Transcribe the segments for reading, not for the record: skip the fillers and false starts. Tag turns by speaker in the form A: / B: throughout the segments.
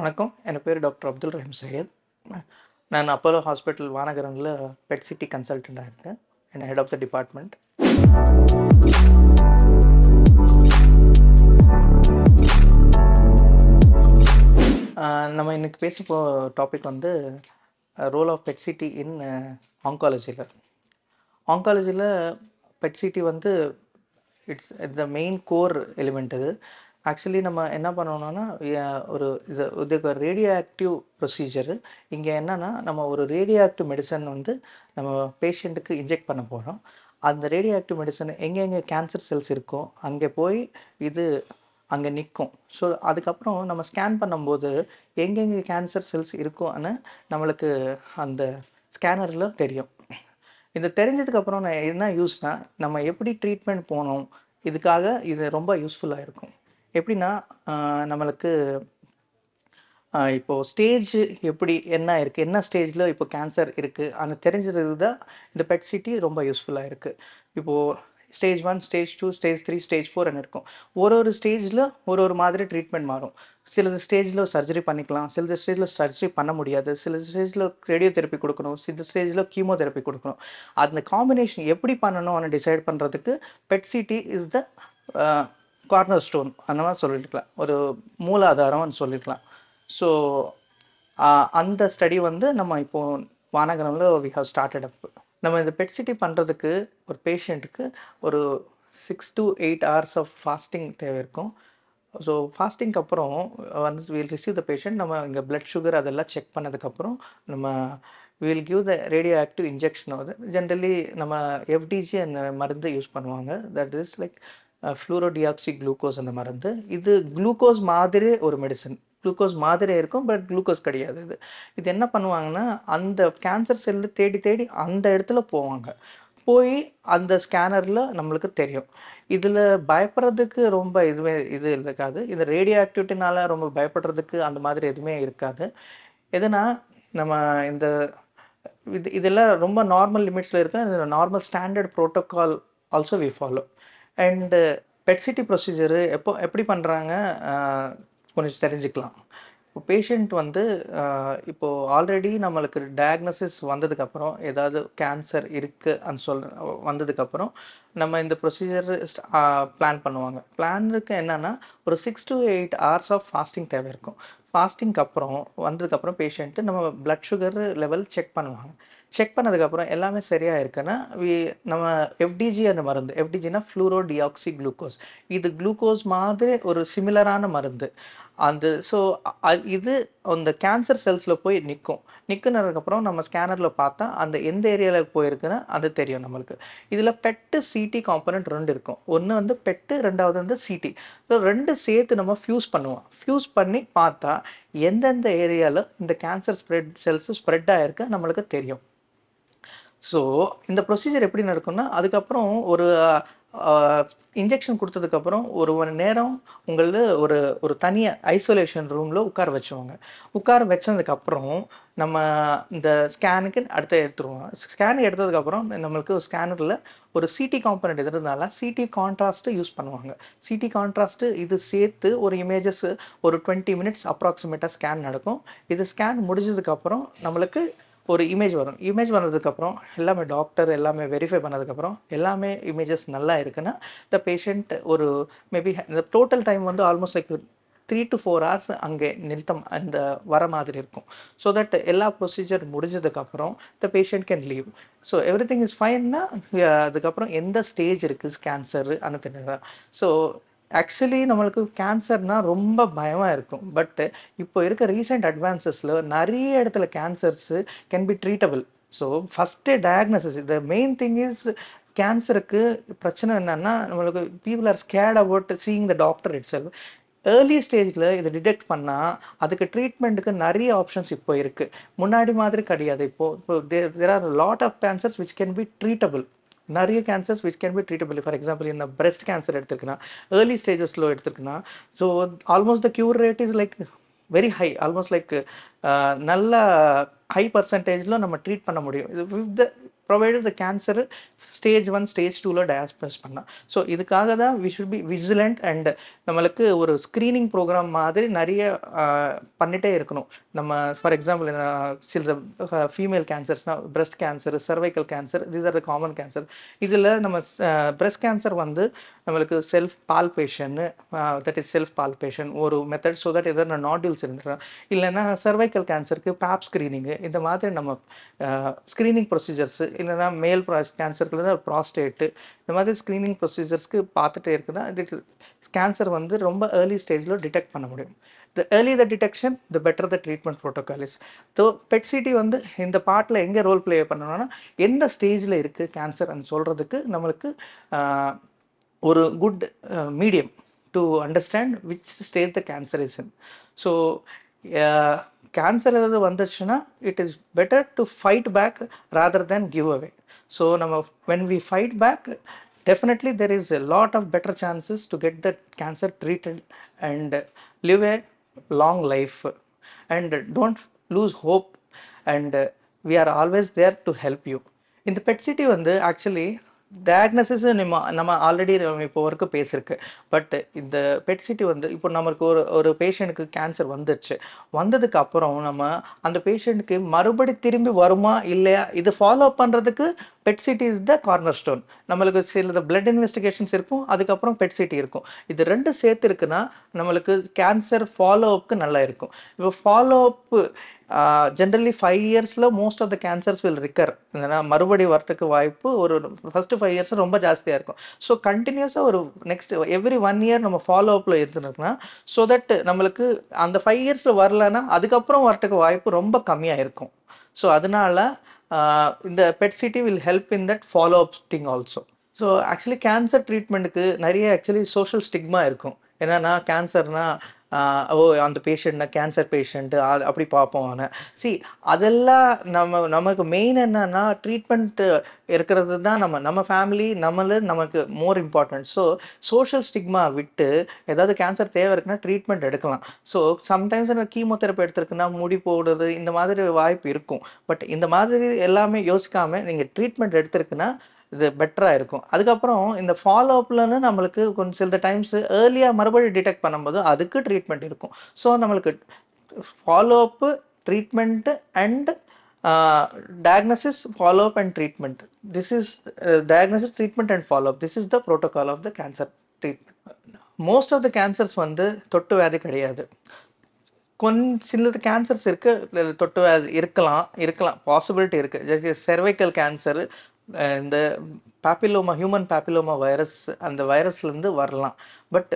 A: வணக்கம். என் பேர் டாக்டர் அப்துல் ரஹீம் சையத். நான் அப்போலோ ஹாஸ்பிட்டல் வானகரன்ல பெட் சிட்டி கன்சல்டன்ட்டா இருக்கேன். And head of the department. நம்ம இன்னைக்கு பேச டாபிக் வந்து role of PET CT in ஆங்காலஜியில். ஆங்காலஜியில் பெட் சிட்டி வந்து it's the main core element இது. ஆக்சுவலி நம்ம என்ன பண்ணணும்னா இதுக்கு ரேடியோ ஆக்டிவ் ப்ரொசீஜரு. இங்கே என்னென்னா நம்ம ஒரு ரேடியோ ஆக்டிவ் மெடிசன் வந்து நம்ம பேஷண்ட்டுக்கு இன்ஜெக்ட் பண்ண போகிறோம். அந்த ரேடியோ ஆக்டிவ் மெடிசன் எங்கெங்கே கேன்சர் செல்ஸ் இருக்கோ அங்கே போய் இது அங்கே நிற்கும். ஸோ அதுக்கப்புறம் நம்ம ஸ்கேன் பண்ணும்போது எங்கெங்கே கேன்சர் செல்ஸ் இருக்கோன்னு நம்மளுக்கு அந்த ஸ்கேனரில் தெரியும். இது தெரிஞ்சதுக்கப்புறம் நான் என்ன யூஸ்னால் நம்ம எப்படி ட்ரீட்மெண்ட் போகணும், இதுக்காக இது ரொம்ப யூஸ்ஃபுல்லாக இருக்கும். எப்படின்னா நம்மளுக்கு இப்போது ஸ்டேஜ் எப்படி என்ன இருக்குது, என்ன ஸ்டேஜில் இப்போ கேன்சர் இருக்குது அந்த தெரிஞ்சது தான் இந்த பெட் சிட்டி ரொம்ப யூஸ்ஃபுல்லாக இருக்குது. இப்போது ஸ்டேஜ் 1, ஸ்டேஜ் 2, ஸ்டேஜ் 3, ஸ்டேஜ் 4 இருக்கும். ஒரு ஸ்டேஜில் ஒரு மாதிரி ட்ரீட்மெண்ட் மாறும். சில ஸ்டேஜில் சர்ஜரி பண்ணிக்கலாம், சில ஸ்டேஜில் சர்ஜரி பண்ண முடியாது, சில ஸ்டேஜில் ரேடியோ தெரப்பி கொடுக்கணும், சில ஸ்டேஜில் கீமோதெரப்பி கொடுக்கணும். அந்த காம்பினேஷன் எப்படி பண்ணணும்னு டிசைட் பண்ணுறதுக்கு PET CT is the corner stone அந்த மாதிரி சொல்லியிருக்கலாம், ஒரு மூலாதாரம்னு சொல்லியிருக்கலாம். ஸோ அந்த ஸ்டடி வந்து நம்ம இப்போது வானகரமில் வி ஹவ் ஸ்டார்டட் அப். நம்ம இந்த பெட் சிட்டி பண்ணுறதுக்கு ஒரு பேஷண்ட்டுக்கு ஒரு 6 to 8 hours ஆஃப் ஃபாஸ்டிங் தேவை இருக்கும். ஸோ ஃபாஸ்டிங்க்கு அப்புறம் வந்து வில் ரிசீவ் த பேஷண்ட். நம்ம இங்கே பிளட் சுகர் அதெல்லாம் செக் பண்ணதுக்கப்புறம் நம்ம will give the radio active injection. வந்து ஜென்ரலி நம்ம எஃப்டிஜி அந்த மருந்து யூஸ் பண்ணுவாங்க. தட் இஸ் லைக் ஃப்ளூரோடியாக்சி குளுக்கோஸ் அந்த மருந்து. இது குளுக்கோஸ் மாதிரி ஒரு மெடிசன். குளுக்கோஸ் மாதிரி இருக்கும், பட் குளுக்கோஸ் கிடையாது. இது என்ன பண்ணுவாங்கன்னா அந்த கேன்சர் செல்லு தேடி தேடி அந்த இடத்துல போவாங்க. போய் அந்த ஸ்கேனரில் நம்மளுக்கு தெரியும். இதில் பயப்படுறதுக்கு ரொம்ப இது இருக்காது. இது ரேடியோ ஆக்டிவிட்டினால ரொம்ப பயப்படுறதுக்கு அந்த மாதிரி எதுவுமே இருக்காது. எதுனா நம்ம இந்த இதெல்லாம் ரொம்ப நார்மல் லிமிட்ஸில் இருக்குது. Normal standard protocol also we follow. And PET CT procedure எப்படி பண்ணுறாங்க கொஞ்சம் தெரிஞ்சுக்கலாம். இப்போ பேஷண்ட் வந்து இப்போது ஆல்ரெடி நம்மளுக்கு டயக்னோசிஸ் வந்ததுக்கப்புறம் ஏதாவது கேன்சர் இருக்குது வந்ததுக்கப்புறம் நம்ம இந்த ப்ரொசீஜர் பிளான் பண்ணுவாங்க. பிளானுக்கு என்னென்னா ஒரு 6 to 8 hours ஆஃப் ஃபாஸ்டிங் தேவை இருக்கும். ஃபாஸ்டிங்க்கு அப்புறம் வந்ததுக்கப்புறம் பேஷண்ட்டு நம்ம பிளட் சுகர் லெவல் செக் பண்ணுவாங்க. செக் பண்ணதுக்கப்புறம் எல்லாமே சரியாக இருக்குன்னா நம்ம எஃப்டிஜி அந்த மருந்து, எஃப்டிஜினா ஃப்ளூரோடியாக்சி குளுக்கோஸ். இது குளுக்கோஸ் மாதிரி ஒரு சிமிலரான மருந்து. ஸோ இது அந்த கேன்சர் செல்ஸில் போய் நிற்குனதுக்கப்புறம் நம்ம ஸ்கேனரில் பார்த்தா அந்த எந்த ஏரியாவில் போயிருக்குன்னா அது தெரியும் நம்மளுக்கு. இதில் பெட்டு சிடி காம்பனண்ட் 2 இருக்கும். ஒன்று வந்து பெட்டு, ரெண்டாவது வந்து சிடி. ஸோ 2 சேர்த்து நம்ம ஃபியூஸ் பண்ணுவோம். ஃபியூஸ் பண்ணி பார்த்தா எந்தெந்த ஏரியாவில் இந்த கேன்சர் செல்ஸு ஸ்ப்ரெட் ஆகிருக்கு நம்மளுக்கு தெரியும். ஸோ இந்த ப்ரொசீஜர் எப்படி நடக்கும்னா அதுக்கப்புறம் ஒரு இன்ஜெக்ஷன் கொடுத்ததுக்கப்புறம் ஒரு மணி நேரம் ஒரு தனியாக ஐசோலேஷன் ரூமில் உட்கார வச்சுருவாங்க. உட்கார வச்சதுக்கப்புறம் நம்ம இந்த ஸ்கேனுக்கு எடுத்துருவோம். ஸ்கேன் எடுத்ததுக்கப்புறம் நம்மளுக்கு ஸ்கேனரில் ஒரு சிடி காம்பனண்ட் இருந்ததுனால சிடி கான்ட்ராஸ்ட்டு யூஸ் பண்ணுவாங்க. சிடி கான்ட்ராஸ்ட்டு இது சேர்த்து ஒரு இமேஜஸ் ஒரு 20 minutes அப்ராக்சிமேட்டாக ஸ்கேன் நடக்கும். இது ஸ்கேன் முடிஞ்சதுக்கப்புறம் நம்மளுக்கு ஒரு இமேஜ் வரும். இமேஜ் வந்ததுக்கப்புறம் எல்லாமே டாக்டர் எல்லாமே வெரிஃபை பண்ணதுக்கப்புறம் எல்லாமே இமேஜஸ் நல்லா இருக்குன்னா த பேஷண்ட் ஒரு மேபி இந்த டோட்டல் டைம் வந்து ஆல்மோஸ்ட் லைக் 3 to 4 hours அங்கே அந்த வர மாதிரி இருக்கும். ஸோ தட் எல்லா ப்ரொசீஜர் முடிஞ்சதுக்கப்புறம் the patient can leave. So everything is ஃபைன்னா அதுக்கப்புறம் எந்த ஸ்டேஜ் இருக்குது கேன்சரு அந்த தெரியுதா. ஸோ ஆக்சுவலி நம்மளுக்கு கேன்சர்னால் ரொம்ப பயமாக இருக்கும். பட்டு இப்போ இருக்க ரீசெண்ட் அட்வான்சஸில் நிறைய இடத்துல cancers can be treatable. So first diagnosis the main thing is கேன்சருக்கு பிரச்சனை என்னென்னா நம்மளுக்கு people are scared about seeing the doctor itself. Early ஸ்டேஜில் இதை டிடெக்ட் பண்ணால் அதுக்கு ட்ரீட்மெண்ட்டுக்கு நிறைய ஆப்ஷன்ஸ் இப்போ இருக்குது. முன்னாடி மாதிரி கிடையாது. இப்போ there are lot of cancers which can be treatable. நிறைய cancers which can be treatable. For example இந்த பிரெஸ்ட் கேன்சர் எடுத்துருக்குன்னா ஏர்லி ஸ்டேஜஸில் எடுத்துருக்குன்னா so almost the cure rate is like very high. Almost like நல்ல ஹை பர்சன்டேஜில் நம்ம treat பண்ண முடியும். இது with the provided the cancer stage 1 stage 2ல டயாக்னோஸ் பண்ணலாம். ஸோ இதுக்காக தான் we should be vigilant and நம்மளுக்கு ஒரு ஸ்க்ரீனிங் ப்ரோக்ராம் மாதிரி நிறைய பண்ணிட்டே இருக்கணும். நம்ம ஃபார் எக்ஸாம்பிள் சில ஃபீமேல் கேன்சர்ஸ்னால் breast cancer, cervical cancer, these are the common cancer. இதில் நம்ம பிரஸ்ட் கேன்சர் வந்து நம்மளுக்கு self palpation, that is self palpation ஒரு மெத்தட். ஸோ தட் எதாவது நாட்யூல்ஸ் இருந்துடும். இல்லைன்னா சர்வைக்கல் கேன்சருக்கு பேப் ஸ்க்ரீனிங்கு, இந்த மாதிரி நம்ம ஸ்க்ரீனிங் ப்ரொசீஜர்ஸு, இல்லைன்னா மேல் கேன்சருக்கு தான் ப்ராஸ்டேட்டு, இந்த மாதிரி ஸ்க்ரீனிங் ப்ரொசீஜர்ஸ்க்கு பார்த்துட்டே இருக்குன்னா கேன்சர் வந்து ரொம்ப ஏர்லி ஸ்டேஜில் டிடெக்ட் பண்ண முடியும். The early the detection, the better the treatment protocol is. So bed-CD வந்து இந்த பார்ட்டில் எங்கே ரோல் ப்ளே பண்ணணும்னா, எந்த ஸ்டேஜில் இருக்குது கேன்சர்ன்னு சொல்கிறதுக்கு நம்மளுக்கு ஒரு good medium to understand which stage the cancer is in. So cancer ஏதாவது வந்துச்சுன்னா it is better to fight back rather than give away. So நம்ம when we fight back, definitely there is a lot of better chances to get that cancer treated and live a long life, and don't lose hope, and we are always there to help you. In the PET-CT வந்து actually diagnosis நம்ம already இப்போ வரைக்கும் பேசியிருக்கு. But இந்த bed-city வந்து இப்போ நம்மளுக்கு ஒரு பேஷண்ட்டுக்கு கேன்சர் வந்துடுச்சு. வந்ததுக்கு அப்புறம் நம்ம அந்த பேஷண்ட்டுக்கு மறுபடி திரும்பி வருமா இல்லையா இது ஃபாலோ அப் பண்ணுறதுக்கு bed-city is the corner stone. நம்மளுக்கு சில பிளட் இன்வெஸ்டிகேஷன்ஸ் இருக்கும், அதுக்கப்புறம் பெட்-சிட்டி இருக்கும். இது ரெண்டு சேர்த்து இருக்குன்னா நம்மளுக்கு கேன்சர் ஃபாலோ அப்க்கு நல்லா இருக்கும். இப்போ ஃபாலோ அப்பு ஜென்ரலி 5 இயர்ஸில் most of the cancers will recur. இல்லைனா மறுபடி வரத்துக்கு வாய்ப்பு ஒரு ஃபஸ்ட்டு 5 இயர்ஸ் ரொம்ப ஜாஸ்தியாக இருக்கும். ஸோ கண்டினியூஸாக ஒரு நெக்ஸ்ட் எவ்ரி 1 இயர் நம்ம ஃபாலோ அப்பில் இருந்துருக்குன்னா, ஸோ தட் நம்மளுக்கு அந்த 5 இயர்ஸில் வரலன்னா அதுக்கப்புறம் வரத்துக்கு வாய்ப்பு ரொம்ப கம்மியாக இருக்கும். ஸோ அதனால இந்த PET CT will help in that follow up thing also. So actually cancer ட்ரீட்மெண்ட்டுக்கு நிறைய ஆக்சுவலி சோஷியல் ஸ்டிக்மா இருக்கும். என்னென்னா கேன்சர்னால் அந்த பேஷண்ட்னா கேன்சர் பேஷண்ட்டு அப்படி பார்ப்போம். ஆனால் அதெல்லாம் நமக்கு மெயின் என்னன்னா ட்ரீட்மெண்ட்டு இருக்கிறது தான் நம்ம ஃபேமிலி நமக்கு more important. So social stigma விட்டு ஏதாவது கேன்சர் தேவை இருக்குன்னா ட்ரீட்மெண்ட் எடுக்கலாம். ஸோ சம்டைம்ஸ் நம்ம கீமோதெரப்பி எடுத்துருக்குன்னா முடி போடுறது இந்த மாதிரி வாய்ப்பு இருக்கும். பட் இந்த மாதிரி எல்லாமே யோசிக்காமல் நீங்கள் ட்ரீட்மெண்ட் எடுத்துருக்குன்னா இது பெட்டராக இருக்கும். அதுக்கப்புறம் இந்த ஃபாலோ அப்லன்னு நம்மளுக்கு கொஞ்சம் சில டைம்ஸ் ஏர்லியாக மறுபடியும் டிடெக்ட் பண்ணும்போது அதுக்கு ட்ரீட்மெண்ட் இருக்கும். ஸோ நம்மளுக்கு follow Appu, treatment and diagnosis, follow up and treatment. This is diagnosis, treatment and follow up. This is the protocol of the cancer treatment. Most of the cancers வந்து தொட்டு வியாதி கிடையாது. சில cancers இருக்குது, தொட்டு வியாதி இருக்கலாம் பாசிபிலிட்டி இருக்குது. செர்வைக்கல் கேன்சர், இந்த பேப்பிலோமா, ஹியூமன் பேப்பிலோமா வைரஸ், அந்த வைரஸ்லேருந்து வரலாம். But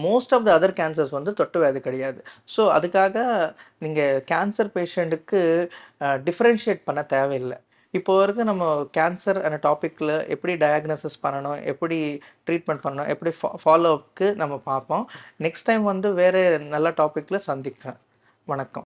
A: most of the other cancers வந்து தொட்டு வியாதி கிடையாது. ஸோ அதுக்காக நீங்கள் கேன்சர் பேஷண்ட்டுக்கு டிஃப்ரென்ஷியேட் பண்ண தேவையில்லை. இப்போ வரைக்கும் நம்ம கேன்சர் அந்த டாப்பிக்கில் எப்படி டயக்னோசிஸ் பண்ணணும், எப்படி ட்ரீட்மெண்ட் பண்ணணும், எப்படி ஃபாலோ அப்க்கு நம்ம பார்ப்போம். நெக்ஸ்ட் டைம் வந்து வேறு நல்ல டாப்பிக்கில் சந்திக்கிறேன். வணக்கம்.